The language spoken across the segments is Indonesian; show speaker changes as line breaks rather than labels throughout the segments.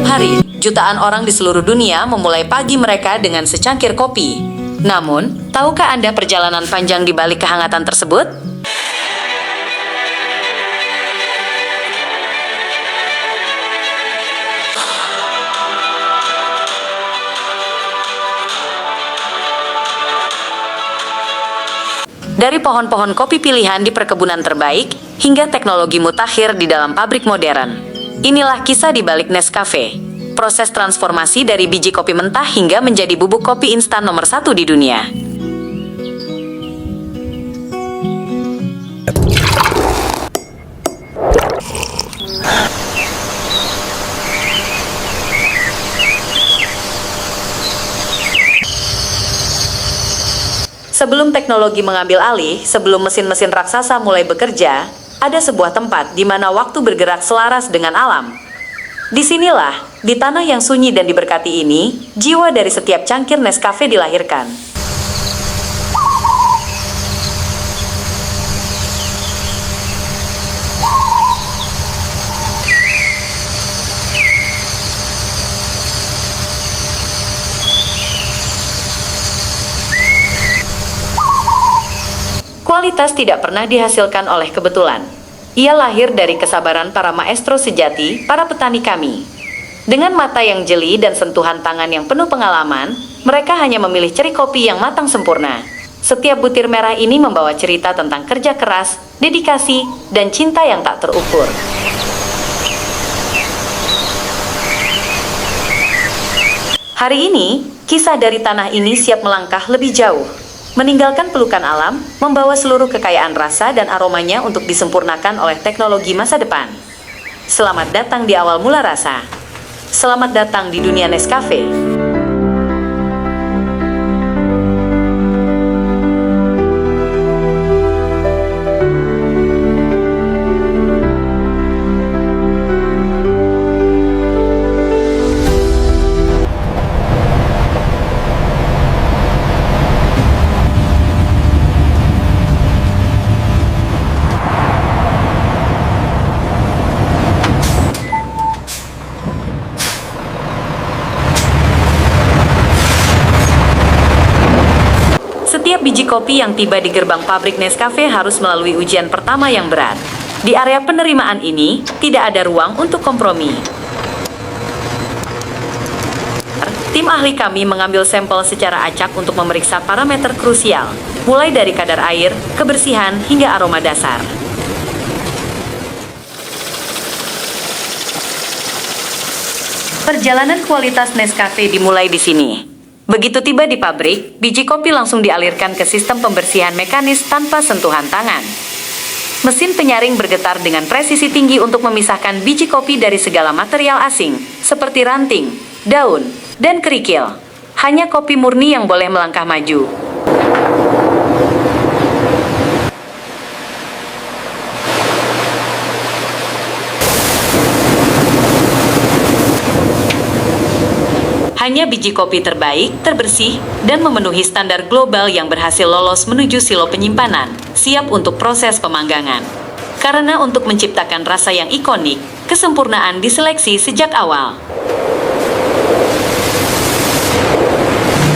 hari, jutaan orang di seluruh dunia memulai pagi mereka dengan secangkir kopi. Namun, tahukah Anda perjalanan panjang di balik kehangatan tersebut? Dari pohon-pohon kopi pilihan di perkebunan terbaik, hingga teknologi mutakhir di dalam pabrik modern. Inilah kisah di balik Nescafe. Proses transformasi dari biji kopi mentah hingga menjadi bubuk kopi instan nomor 1 di dunia. Sebelum teknologi mengambil alih, sebelum mesin-mesin raksasa mulai bekerja, ada sebuah tempat di mana waktu bergerak selaras dengan alam. Disinilah, di tanah yang sunyi dan diberkati ini, jiwa dari setiap cangkir Nescafe dilahirkan. Kualitas tidak pernah dihasilkan oleh kebetulan. Ia lahir dari kesabaran para maestro sejati, para petani kami. Dengan mata yang jeli dan sentuhan tangan yang penuh pengalaman, mereka hanya memilih ceri kopi yang matang sempurna. Setiap butir merah ini membawa cerita tentang kerja keras, dedikasi, dan cinta yang tak terukur. Hari ini, kisah dari tanah ini siap melangkah lebih jauh. Meninggalkan pelukan alam, membawa seluruh kekayaan rasa dan aromanya untuk disempurnakan oleh teknologi masa depan. Selamat datang di awal mula rasa. Selamat datang di dunia Nescafe. Setiap biji kopi yang tiba di gerbang pabrik Nescafe harus melalui ujian pertama yang berat. Di area penerimaan ini, tidak ada ruang untuk kompromi. Tim ahli kami mengambil sampel secara acak untuk memeriksa parameter krusial, mulai dari kadar air, kebersihan, hingga aroma dasar. Perjalanan kualitas Nescafe dimulai di sini. Begitu tiba di pabrik, biji kopi langsung dialirkan ke sistem pembersihan mekanis tanpa sentuhan tangan. Mesin penyaring bergetar dengan presisi tinggi untuk memisahkan biji kopi dari segala material asing, seperti ranting, daun, dan kerikil. Hanya kopi murni yang boleh melangkah maju. Hanya biji kopi terbaik, terbersih, dan memenuhi standar global yang berhasil lolos menuju silo penyimpanan, siap untuk proses pemanggangan. Karena untuk menciptakan rasa yang ikonik, kesempurnaan diseleksi sejak awal.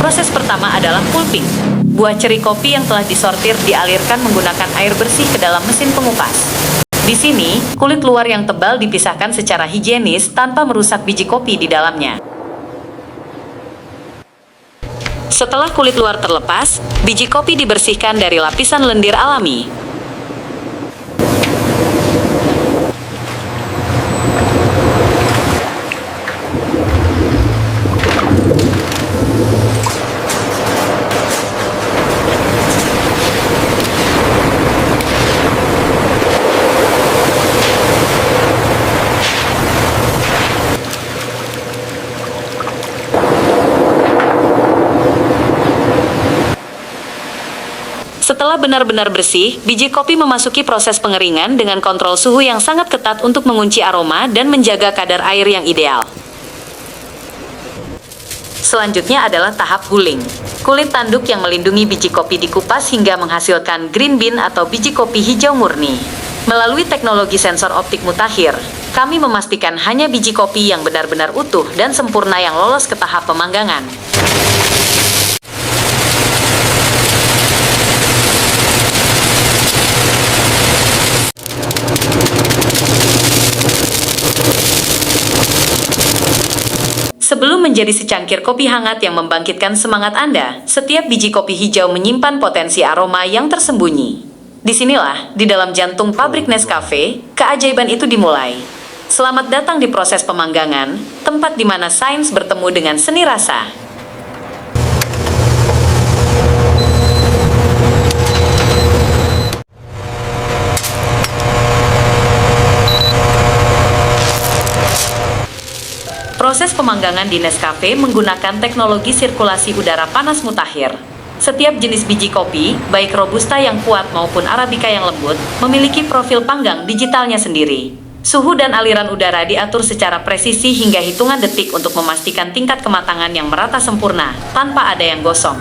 Proses pertama adalah pulping. Buah ceri kopi yang telah disortir dialirkan menggunakan air bersih ke dalam mesin pengupas. Di sini, kulit luar yang tebal dipisahkan secara higienis tanpa merusak biji kopi di dalamnya. Setelah kulit luar terlepas, biji kopi dibersihkan dari lapisan lendir alami. Setelah benar-benar bersih, biji kopi memasuki proses pengeringan dengan kontrol suhu yang sangat ketat untuk mengunci aroma dan menjaga kadar air yang ideal. Selanjutnya adalah tahap guling. Kulit tanduk yang melindungi biji kopi dikupas hingga menghasilkan green bean atau biji kopi hijau murni. Melalui teknologi sensor optik mutakhir, Kami memastikan hanya biji kopi yang benar-benar utuh dan sempurna yang lolos ke tahap pemanggangan. Sebelum menjadi secangkir kopi hangat yang membangkitkan semangat Anda, setiap biji kopi hijau menyimpan potensi aroma yang tersembunyi. Disinilah, di dalam jantung pabrik Nescafe, keajaiban itu dimulai. Selamat datang di proses pemanggangan, tempat di mana sains bertemu dengan seni rasa. Proses pemanggangan di Nescafe menggunakan teknologi sirkulasi udara panas mutakhir. Setiap jenis biji kopi, baik Robusta yang kuat maupun Arabica yang lembut, memiliki profil panggang digitalnya sendiri. Suhu dan aliran udara diatur secara presisi hingga hitungan detik untuk memastikan tingkat kematangan yang merata sempurna, tanpa ada yang gosong.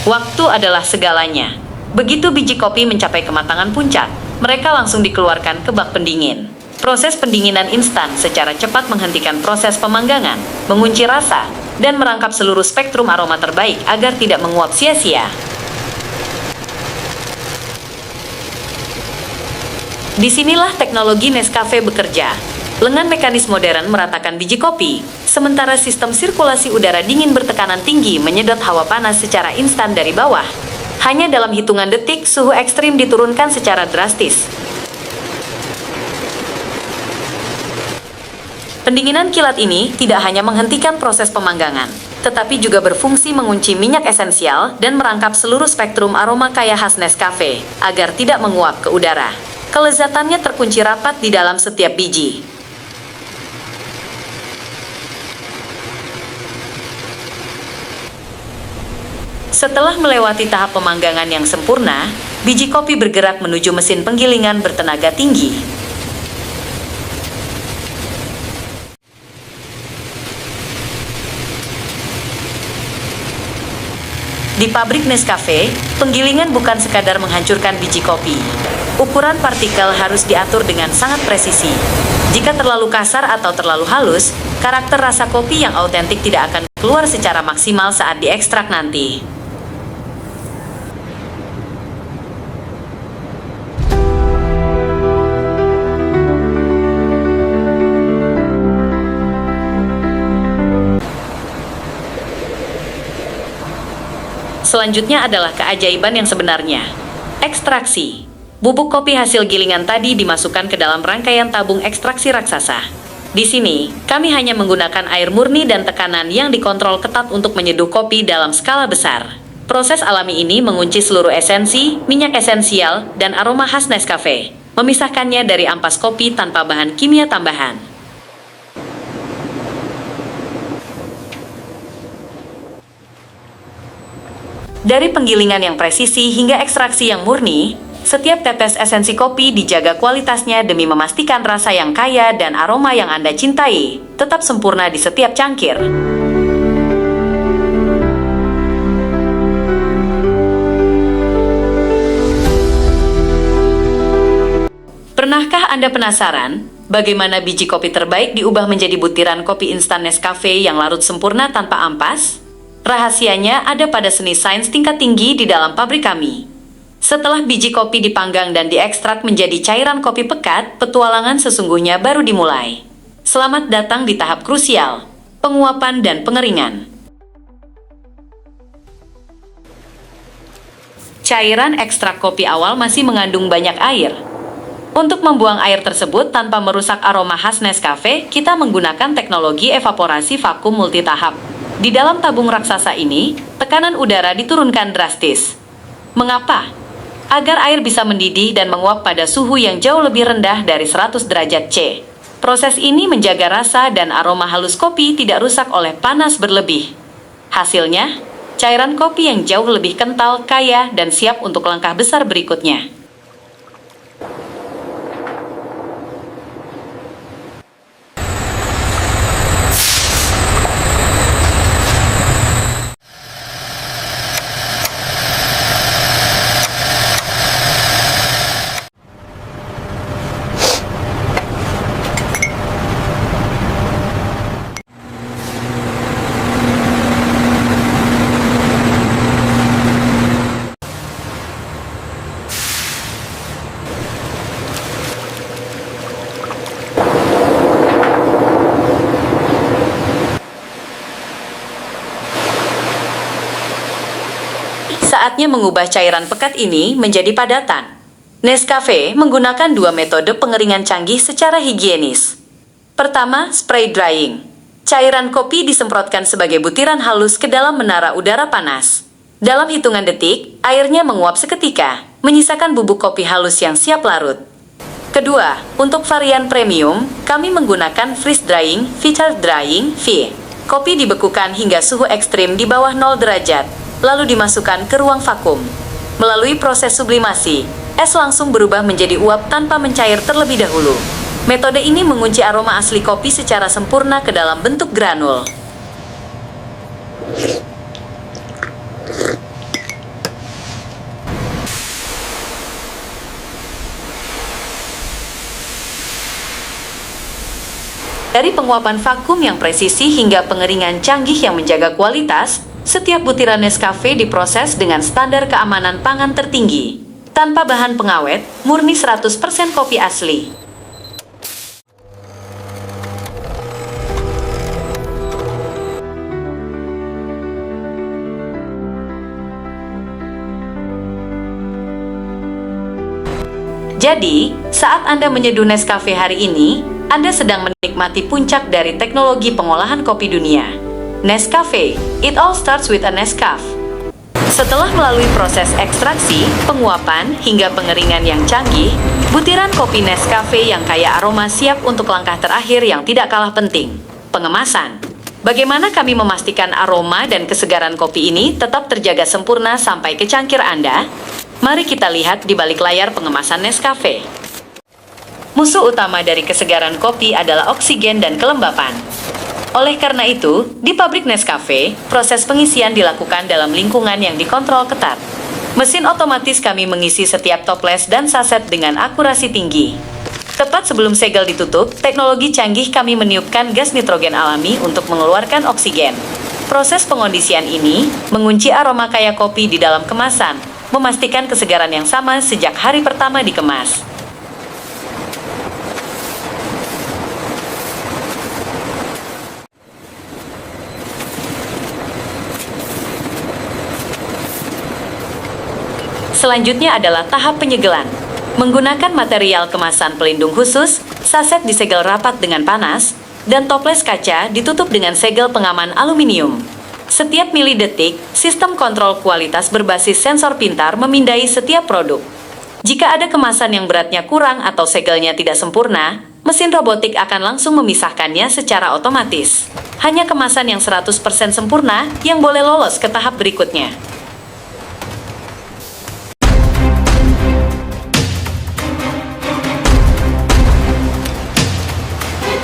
Waktu adalah segalanya. Begitu biji kopi mencapai kematangan puncak, mereka langsung dikeluarkan ke bak pendingin. Proses pendinginan instan secara cepat menghentikan proses pemanggangan, mengunci rasa, dan merangkap seluruh spektrum aroma terbaik agar tidak menguap sia-sia. Disinilah teknologi Nescafe bekerja. Lengan mekanis modern meratakan biji kopi, sementara sistem sirkulasi udara dingin bertekanan tinggi menyedot hawa panas secara instan dari bawah. Hanya dalam hitungan detik, suhu ekstrim diturunkan secara drastis. Pendinginan kilat ini tidak hanya menghentikan proses pemanggangan, tetapi juga berfungsi mengunci minyak esensial dan merangkap seluruh spektrum aroma kaya khas Nescafe agar tidak menguap ke udara. Kelezatannya terkunci rapat di dalam setiap biji. Setelah melewati tahap pemanggangan yang sempurna, biji kopi bergerak menuju mesin penggilingan bertenaga tinggi. Di pabrik Nescafe, penggilingan bukan sekadar menghancurkan biji kopi. Ukuran partikel harus diatur dengan sangat presisi. Jika terlalu kasar atau terlalu halus, karakter rasa kopi yang autentik tidak akan keluar secara maksimal saat diekstrak nanti. Selanjutnya adalah keajaiban yang sebenarnya. Ekstraksi. Bubuk kopi hasil gilingan tadi dimasukkan ke dalam rangkaian tabung ekstraksi raksasa. Di sini, kami hanya menggunakan air murni dan tekanan yang dikontrol ketat untuk menyeduh kopi dalam skala besar. Proses alami ini mengunci seluruh esensi, minyak esensial, dan aroma khas Nescafe, memisahkannya dari ampas kopi tanpa bahan kimia tambahan. Dari penggilingan yang presisi hingga ekstraksi yang murni, setiap tetes esensi kopi dijaga kualitasnya demi memastikan rasa yang kaya dan aroma yang Anda cintai tetap sempurna di setiap cangkir. Pernahkah Anda penasaran bagaimana biji kopi terbaik diubah menjadi butiran kopi instan Nescafe yang larut sempurna tanpa ampas? Rahasianya ada pada seni sains tingkat tinggi di dalam pabrik kami. Setelah biji kopi dipanggang dan diekstrak menjadi cairan kopi pekat, petualangan sesungguhnya baru dimulai. Selamat datang di tahap krusial, penguapan dan pengeringan. Cairan ekstrak kopi awal masih mengandung banyak air. Untuk membuang air tersebut tanpa merusak aroma khas Nescafe, kita menggunakan teknologi evaporasi vakum multitahap. Di dalam tabung raksasa ini, tekanan udara diturunkan drastis. Mengapa? agar air bisa mendidih dan menguap pada suhu yang jauh lebih rendah dari 100 derajat C. Proses ini menjaga rasa dan aroma halus kopi tidak rusak oleh panas berlebih. Hasilnya, cairan kopi yang jauh lebih kental, kaya, dan siap untuk langkah besar berikutnya. Saatnya mengubah cairan pekat ini menjadi padatan. Nescafe menggunakan dua metode pengeringan canggih secara higienis. Pertama, spray drying. Cairan kopi disemprotkan sebagai butiran halus ke dalam menara udara panas. Dalam hitungan detik, airnya menguap seketika, menyisakan bubuk kopi halus yang siap larut. Kedua, untuk varian premium, kami menggunakan freeze drying, filter drying, V. Kopi dibekukan hingga suhu ekstrim di bawah 0 derajat, lalu dimasukkan ke ruang vakum. Melalui proses sublimasi, es langsung berubah menjadi uap tanpa mencair terlebih dahulu. Metode ini mengunci aroma asli kopi secara sempurna ke dalam bentuk granul. Dari penguapan vakum yang presisi hingga pengeringan canggih yang menjaga kualitas, setiap butiran Nescafe diproses dengan standar keamanan pangan tertinggi. Tanpa bahan pengawet, murni 100% kopi asli. Jadi, saat Anda menyeduh Nescafe hari ini, Anda sedang menikmati puncak dari teknologi pengolahan kopi dunia. Nescafe, it all starts with a Nescafe. Setelah melalui proses ekstraksi, penguapan, hingga pengeringan yang canggih, butiran kopi Nescafe yang kaya aroma siap untuk langkah terakhir yang tidak kalah penting, pengemasan. Bagaimana kami memastikan aroma dan kesegaran kopi ini tetap terjaga sempurna sampai ke cangkir Anda? Mari kita lihat di balik layar pengemasan Nescafe. Musuh utama dari kesegaran kopi adalah oksigen dan kelembapan. Oleh karena itu, di pabrik Nescafe, proses pengisian dilakukan dalam lingkungan yang dikontrol ketat. Mesin otomatis kami mengisi setiap toples dan saset dengan akurasi tinggi. Tepat sebelum segel ditutup, teknologi canggih kami meniupkan gas nitrogen alami untuk mengeluarkan oksigen. Proses pengondisian ini mengunci aroma kaya kopi di dalam kemasan, memastikan kesegaran yang sama sejak hari pertama dikemas. Selanjutnya adalah tahap penyegelan. Menggunakan material kemasan pelindung khusus, saset disegel rapat dengan panas, dan toples kaca ditutup dengan segel pengaman aluminium. Setiap milidetik, sistem kontrol kualitas berbasis sensor pintar memindai setiap produk. Jika ada kemasan yang beratnya kurang atau segelnya tidak sempurna, mesin robotik akan langsung memisahkannya secara otomatis. Hanya kemasan yang 100% sempurna yang boleh lolos ke tahap berikutnya.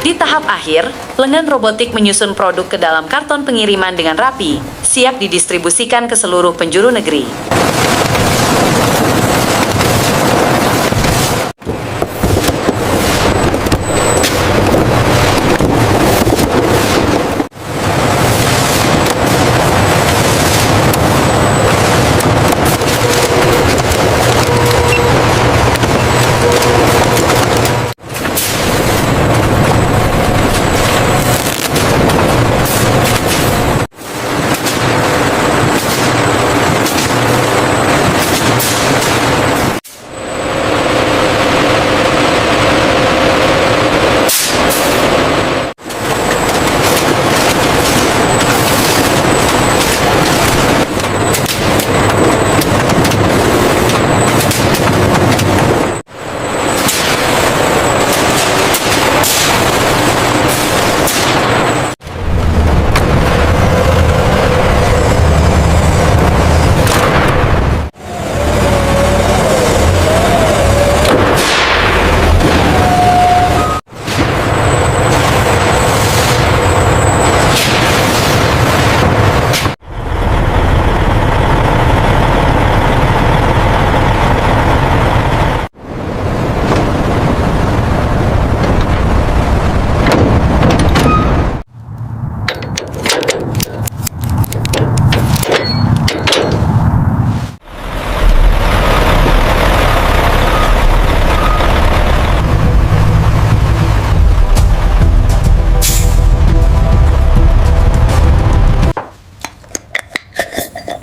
Di tahap akhir, lengan robotik menyusun produk ke dalam karton pengiriman dengan rapi, siap didistribusikan ke seluruh penjuru negeri.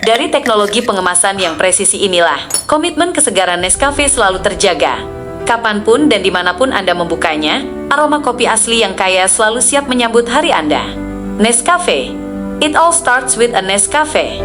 Dari teknologi pengemasan yang presisi inilah, komitmen kesegaran Nescafe selalu terjaga. Kapanpun dan dimanapun Anda membukanya, aroma kopi asli yang kaya selalu siap menyambut hari Anda. Nescafe. It all starts with a Nescafe.